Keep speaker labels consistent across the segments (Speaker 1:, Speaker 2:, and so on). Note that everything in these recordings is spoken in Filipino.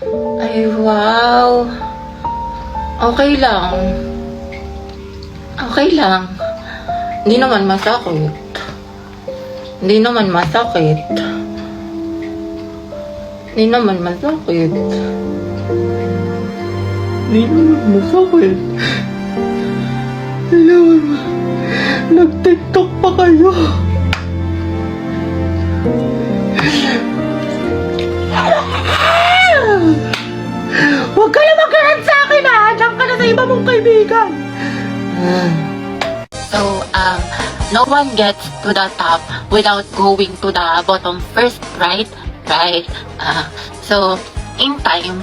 Speaker 1: Ay, wow. Okay lang. Okay lang. Hindi naman masakit. Hindi naman masakit. Hindi naman masakit. Hindi naman masakit. Hindi naman nag-TikTok pa kayo. Huwag ka na mag-rant sa akin ha! Diyan ka na sa iba mong kaibigan! So, no one gets to the top without going to the bottom first, right? Right? So, in time,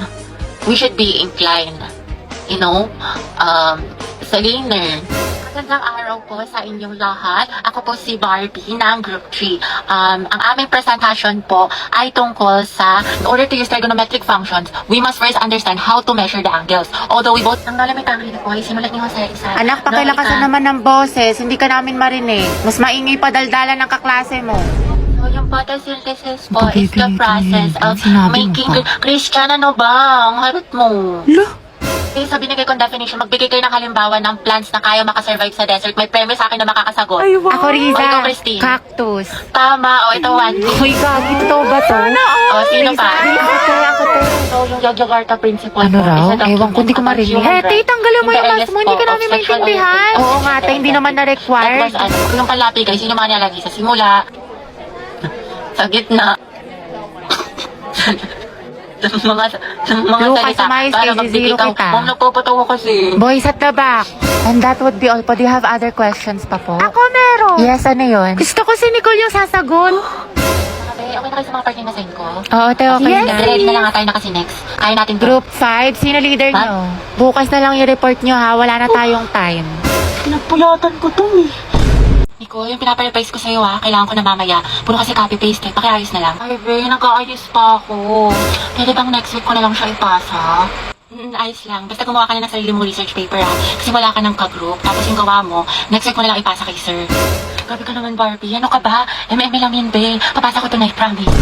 Speaker 1: we should be inclined, you know, sa learner. Magandang araw po sa inyong lahat. Ako po si Barbie ng Group 3. Ang aming presentation po ay tungkol sa, in order to use trigonometric functions, we must first understand how to measure the angles. Although we both, ang lalamig ang rito po, simulat niyo sa isa.
Speaker 2: Anak, pakilakasan naman ng boses. Hindi ka namin marinig. Mas maingay pa daldalan ng kaklase mo.
Speaker 1: So, yung photosynthesis po is the process of making... Christian, ano ba? Ang harot mo. Sa binigay kong definition, magbigay kayo ng halimbawa ng plants na kaya makasurvive sa desert. May premyo sa akin na makakasagot.
Speaker 2: Ay, wow. Ako, Riza.
Speaker 1: O, ikaw, Christine.
Speaker 2: Cactus.
Speaker 1: Tama. O, ito, one.
Speaker 2: Uy, gagi. Totoo ba to?
Speaker 1: O, sino pa?
Speaker 2: Ako to.
Speaker 1: So, yung Yogyakarta principle
Speaker 2: Ano
Speaker 1: po
Speaker 2: raw?
Speaker 1: is a document
Speaker 2: Ewan ko, hindi ko
Speaker 1: about
Speaker 2: marinig.
Speaker 1: human rights.
Speaker 2: Tanggalin mo yung
Speaker 1: The
Speaker 2: mask
Speaker 1: earliest
Speaker 2: mo. Hindi
Speaker 1: po
Speaker 2: ka
Speaker 1: of
Speaker 2: namin
Speaker 1: sexual
Speaker 2: maintindihan.
Speaker 1: orientation.
Speaker 2: Oo nga, hindi naman na-required.
Speaker 1: Tapos, yung palapigay, sino mga nilalagay sa simula? Sa gitna. Sa mga
Speaker 2: Lucas,
Speaker 1: salita.
Speaker 2: sumayos
Speaker 1: Para
Speaker 2: kay
Speaker 1: magbigay
Speaker 2: zero
Speaker 1: ka.
Speaker 2: kita.
Speaker 1: Ma'am, nagpapatawa kasi.
Speaker 2: Boys at the back. And that would be all po. Do you have other questions pa po?
Speaker 3: Ako meron.
Speaker 2: Yes, ano yun?
Speaker 3: Gusto ko si Nicole yung sasagot.
Speaker 1: Okay na kayo sa mga party na send ko?
Speaker 2: Oo, te, okay
Speaker 3: Yes,
Speaker 2: na.
Speaker 1: Ready na lang nga tayo na kasi next. Kaya natin to.
Speaker 2: Group 5, sino leader
Speaker 1: Ha?
Speaker 2: nyo? Bukas na lang i-report nyo ha, wala na tayong time.
Speaker 1: Pinagpuyatan ko to eh. Nico, yung pinaparapise ko sa'yo ha, kailangan ko na mamaya. Puro kasi copy-paste, pakiayos na lang. Ay, be, nag-aayos pa ako. Pwede bang next week ko na lang siya ipasa? Ayos lang. Basta gumawa ka na ng sarili mong research paper ha. Kasi wala ka ng ka-group. Tapos yung gawa mo, next week mo na lang ipasa kay sir. Grabe ka naman, Barbie. Ano ka ba? MM lang yun, be. Papasa ko tonight, promise.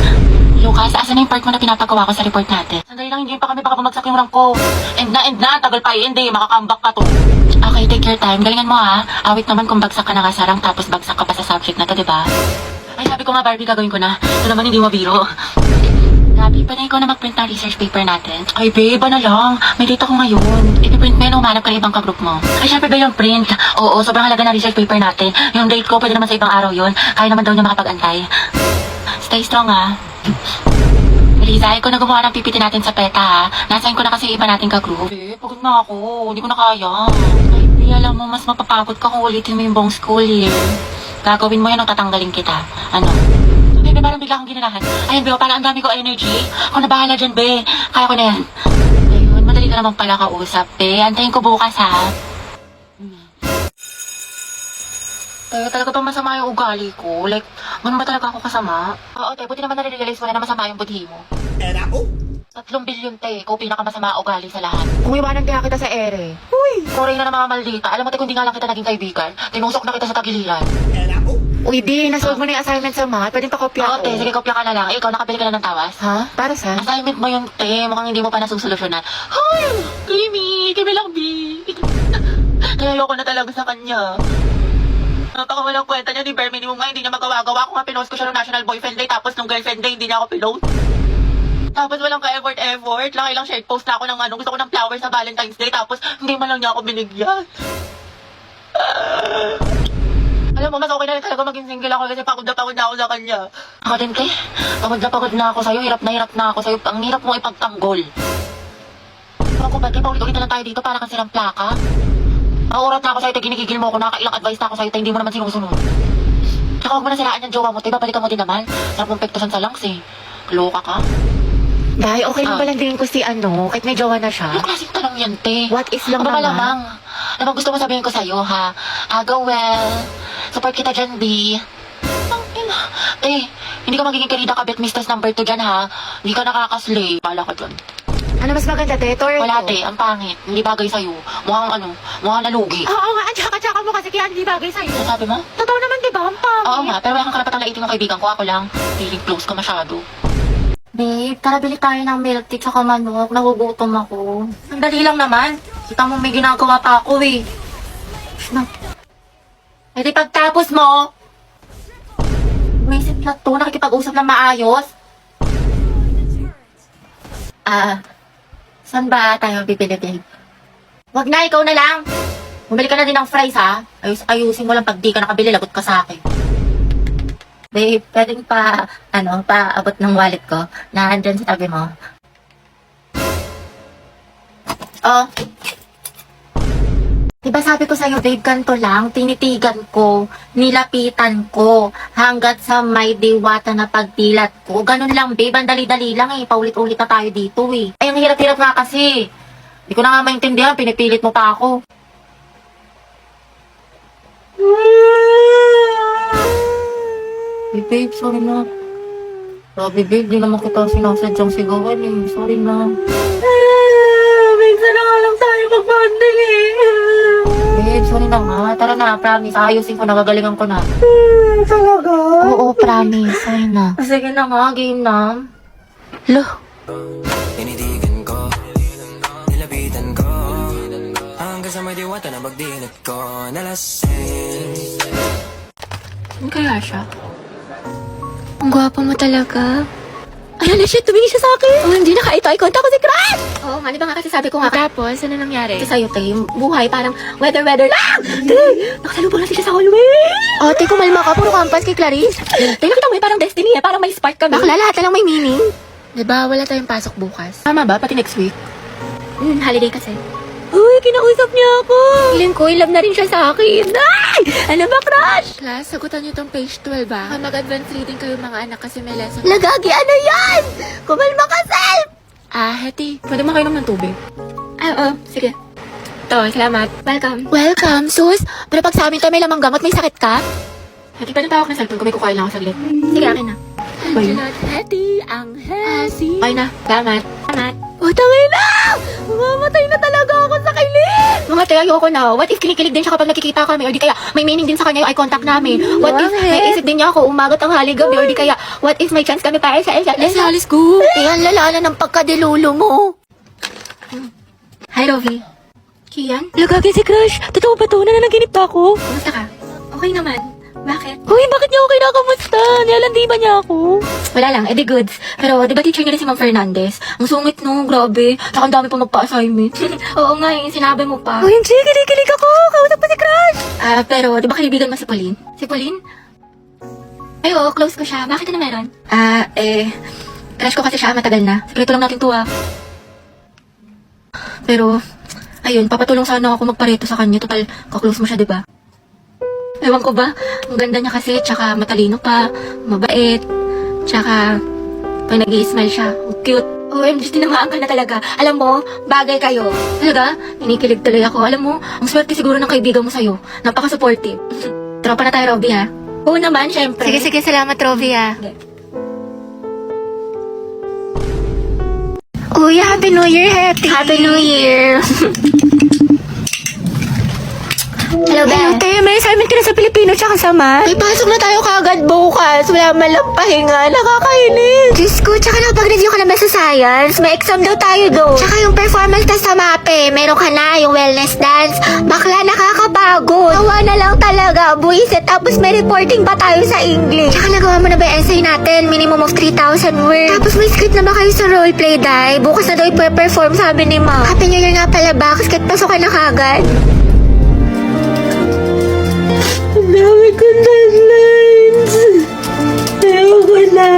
Speaker 1: Lucas, asan na yung part mo na pinapagawa ko sa report natin? Sandali lang, hindi pa kami baka bumagsak yung rank ko. End na. Tagal pa eh. Hindi, makakambak ka to. Okay, take your time. Galingan mo ha. Awit naman kung bagsak ka na kasarang tapos bagsak ka pa sa subject na to, diba? Ay, sabi ko nga, Barbie, gagawin ko na. Ito naman hindi mabiro. Grabe, pa na ikaw na mag-print ng research paper natin. Ay, babe, ano lang. May data ko ngayon. I-print mo yun, umanap ka na ibang ka-group mo. Ay, syempre ba yung print? Oo, sobrang halaga ng research paper natin. Yung date ko, pwede naman sa ibang araw yun. Kaya naman daw niya makapag-antay. Stay strong, ha. Liza, ikaw na gumawa ng PPT natin sa PETA, ha. Nasayin ko na kasi iba nating ka-group. Eh, pagod na ako. Hindi ko na kaya. Ay, alam mo, mas mapapagod ka kung ulitin mo yung buong school year. Gagawin mo yan o tatanggalin kita. Ano? Bebe, parang bigla akong ginanahan. Ayun, Beo, parang ang dami ko energy. Ako na bahala dyan, Be. Kaya ko na yan. Ayun, madali ka naman pala kausap, Be. Antayin ko bukas, ha. Tayo, talaga bang masama yung ugali ko? Like, ganun ba talaga ako kasama? Oo, te, buti naman nare-realize mo na masama yung budhi mo. 3 bilyon, te. Ikaw pinakamasama ugali sa lahat.
Speaker 2: Kung iwanan kaya kita sa ere.
Speaker 1: Sorry na mga maldita. Alam mo, te, kung di nga lang kita naging kaibigan, tinusok na kita sa tagiliran.
Speaker 2: Uy, di, nasolve mo na yung assignment sa math. Pwedeng pakopya
Speaker 1: Oo, te, sige, kopya ka na lang. Ikaw, nakabili ka na ng tawas.
Speaker 2: Ha? Para sa?
Speaker 1: Assignment mo yung te, mukhang hindi mo pa nasusolusyonan. Hoy! Kimi lang, B. Kaya ayoko na talaga sa kanya. Napakawalang kwenta niya ni Bare Minimum nga, hindi niya magawa-gawa. Ako nga pinost ko siya ng National Boyfriend Day, tapos nung Girlfriend Day, hindi niya ako pinost. Tapos walang ka-effort. Laki lang shared post na ako ng gusto ko ng flowers sa Valentine's Day, tapos hindi man lang niya ako binigyan. Alam mo, mas okay na rin talaga maging single ako kasi pagod na ako sa kanya. Ako din, te. Pagod na ako sa'yo. Hirap na ako sa'yo. Ang hirap mong ipagtanggol. Ako ba, te? Paulit-ulit na lang tayo dito para kasi ng plaka. Nauurat na ako sa'yo, te. Ginigigil mo ako. Nakakailang advice na ako sa'yo, te. Hindi mo naman sinusunod. Tsaka huwag mo na siraan yung jowa mo, te. Babalikan mo din naman. Sarap mong pektusan sa lungs, eh. Loka ka.
Speaker 2: Dahil okay lang ba lang din ko si kahit may jowa na siya?
Speaker 1: Ano klaseng tanong yan, te?
Speaker 2: What is lang
Speaker 1: Ano ba
Speaker 2: naman?
Speaker 1: malamang? Ano bang gusto mo sabihin ko sa'yo, ha? Go well. Support kita dyan, B. Ang ina. Te, hindi ka magiging karida kabit mistress number 2 dyan, ha? Hindi ka nakakaslay. Bala ka dyan.
Speaker 2: Ano mas maganda, te? Or
Speaker 1: Wala, te. Ang pangit. Hindi bagay sa'yo. Mukhang nalugi.
Speaker 3: Oo nga, at tsaka mo kasi kaya hindi bagay sa'yo.
Speaker 1: Ano sabi mo?
Speaker 3: Totoo naman, di ba? Ang pangit.
Speaker 1: Oo nga, pero wala kang karapatang laitin ng kaibigan ko. Ako lang. Feeling close ka masyado. Babe, tara bili tayo ng milk tea tsaka manok. Nagugutom ako. Sandali lang naman. Kita mo may ginagawa pa ako eh. Na. Eh di pagtapos mo, umisip na to, nakikipag-usap na maayos. Saan ba tayo bibili, babe? Wag na, ikaw na lang. Bumili ka na din ng fries, ha? Ayusin mo lang pag di ka nakabili, lagot ka sa akin. Babe, pwedeng paabot ng wallet ko na andyan sa tabi mo. Oh. Diba sabi ko sa'yo, babe, ganito lang, tinitigan ko, nilapitan ko, hanggat sa may diwata na pagdilat ko. Ganun lang, babe, ang dali-dali lang eh, paulit-ulit na tayo dito eh. Ay, ang hirap-hirap nga kasi. Hindi ko na nga maintindihan, pinipilit mo pa ako. Hey, babe, sorry na. Sabi, babe, di naman kita sinasadyang sigawan eh. Sorry na. Minsan na nga lang tayo mag-bonding eh. Babe, sorry na nga. Tara na, promise. Ayusin ko na, gagalingan ko na.
Speaker 3: Talaga?
Speaker 1: Oo, promise. Sorry na. Sige na nga, game na. Lo.
Speaker 4: Tinitigan ko, nilapitan ko, hanggang sa may diwata na magdilat ko, nalasing.
Speaker 1: Ano kaya siya?
Speaker 3: Ang gwapo mo talaga. Ayan na siya, tumingin siya sa akin. Oh, hindi eye contact ko si Crush.
Speaker 1: Oo nga, di ba nga kasi sabi ko nga.
Speaker 3: Tapos, ano nangyari?
Speaker 1: Kasi sa'yo, te, yung buhay parang weather lang.
Speaker 3: Te, nakasalubong na siya sa hallway. Oh, te, kumalma ka, puro kampas kay Clarice.
Speaker 1: Te, nakita mo yun, parang destiny eh. Parang may spark kami.
Speaker 3: Bakla, lahat na lang may meaning.
Speaker 1: Diba, wala tayong pasok bukas. Tama ba? Pati next week?
Speaker 3: Holiday kasi. Uy, kinausap niya ako. Feeling ko, love na rin siya sa akin. Ay! Ano ba, Crush?
Speaker 1: Class, sagutan niyo tong page 12 ba? Mag-advance reading kayo mga anak kasi may lesson.
Speaker 3: Lagagi, ano yan? Kumalma ka, Self!
Speaker 1: Heti, pwede makainom ng tubig?
Speaker 3: Oo, sige.
Speaker 1: Ito, salamat.
Speaker 3: Welcome. Welcome, sus. Pero pag sa amin to may lamang gamot, may sakit ka?
Speaker 1: Heti, pwede tawag na cellphone ko, may kukain lang ako saglit.
Speaker 3: Sige, akin na.
Speaker 1: Ba yun?
Speaker 3: Hetty, ang Hetty.
Speaker 1: Okay na, salamat.
Speaker 3: Oh, tangay na! Mamatay na talaga ako sa kilig!
Speaker 1: Mga te, ayoko na. What if kinikilig din siya kapag nakikita kami? Or di kaya may meaning din sa kanya yung eye contact namin? What if may isip din niya ako umagat ang haligabi? Or di kaya, what if may chance kami para sa isa't isa?
Speaker 3: Let's go! Iyan, lalala ng pagkadilulo mo.
Speaker 1: Hi, Rovi.
Speaker 3: Kian? Lagagi si Crush. Totoo ba to? Nananaginip pa ako?
Speaker 1: Kumusta ka? Okay naman. Bakit?
Speaker 3: Uy, bakit niya ako kinakamusta? Nilalandi ba niya ako?
Speaker 1: Wala lang, edi goods. Pero, di ba teacher niya rin si Ma'am Fernandez? Ang sungit no, grabe. Tsaka ang dami pa magpa-assignment. Oo nga, yung sinabi mo pa.
Speaker 3: Uy, hindi, kinikilig ako. Kausap pa si Crush.
Speaker 1: Pero, di ba kaibigan mo si Pauline? Si Pauline? Ay, oo, close ko siya. Bakit ano meron? Crush ko kasi siya, matagal na. Sikreto lang natin to, Pero, ayun, papatulong sana ako magpareto sa kanya. Total, kaklose mo siya, di ba? Ewan ko ba, ang ganda niya kasi, tsaka matalino pa, mabait, tsaka pag nag-i-smile siya, ang cute. OMG, tinamaan ka na talaga. Alam mo, bagay kayo. Talaga, inikilig tuloy ako. Alam mo, ang swerte siguro ng kaibigan mo sa'yo. Napaka-supportive. Tropa na tayo, Robby, ha? Oo naman, syempre.
Speaker 3: Sige, salamat, Rovia. Uy, Happy New Year, Hetty.
Speaker 1: Happy New Year!
Speaker 3: Hello,
Speaker 1: Beth.
Speaker 3: Te. May assignment ka na sa Pilipino tsaka sa Math? May pasok na tayo kagad bukas. Wala man lang pahinga. Nakakainis. Diyos ko, tsaka nakapag-review ka naman sa science. May exam daw tayo doon. Tsaka yung performance test sa MAPE. Meron ka na yung wellness dance. Bakla, nakakapagod. Tawa na lang talaga. Buisit. Tapos may reporting pa tayo sa English. Tsaka nagawa mo na ba yung essay natin? Minimum of 3,000 words. Tapos may script na ba kayo sa roleplay, Day? Bukas na daw i-perform, sabi ni Ma. Happy New Year nga pala ba? Kasi kahit pasok ka na kagad. Dami ko deadlines. Ayoko na.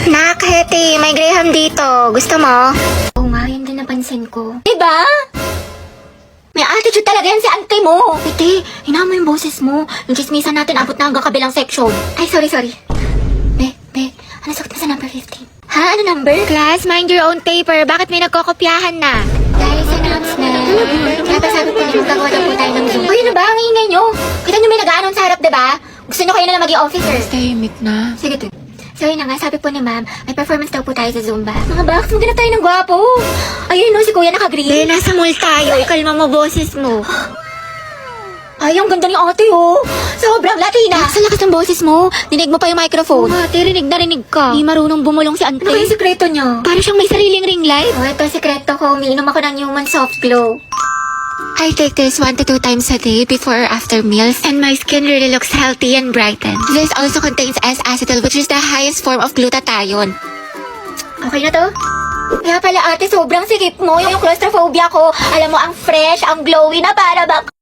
Speaker 3: Nak, Hetty, may Graham dito. Gusto mo? Oo nga, yun din napansin ko. Diba? May attitude talaga yan si auntie mo. Ate, hinaan mo yung boses mo. Yung chismisan natin abot na hanggang kabilang section. Ay, sorry. Be, ano sagot mo sa number 15? Ha? Ano number? Class, mind your own paper. Bakit may nagkokopyahan na? Dahil sa announcement. Kaya pa sabi ko na magkagawa daw po tayo ng Zoom. Uy, ano ba? Ang ingay nyo. Kita nyo may nag-aanon sa harap, diba? Gusto nyo kayo na lang maging officer.
Speaker 1: Tahimik na.
Speaker 3: Sige, to. So yun na nga, sabi po ni ma'am, may performance daw po tayo sa Zumba. Mga baks, maghanap tayo ng gwapo. Ayun no, si kuya naka-green. Nasa mall tayo. Ikalma mo boses mo. Ay, ang ganda ni ate, oh. Sobrang Latina. Sa lakas ng boses mo. Dinig mo pa yung microphone. Ate, rinig na rinig ka. Di marunong bumulong si Ante. Ano yung sekreto niya? Para siyang may sariling ring light. Oh, ito sekreto ko. Umiinom ako ng Human Soft Glow. I take this 1 to 2 times a day before or after meals, and my skin really looks healthy and brightened. This also contains S-acetyl, which is the highest form of glutathione. Okay na to? Kaya pala ate, sobrang sikip mo. Yung claustrophobia ko, alam mo, ang fresh, ang glowy na para bang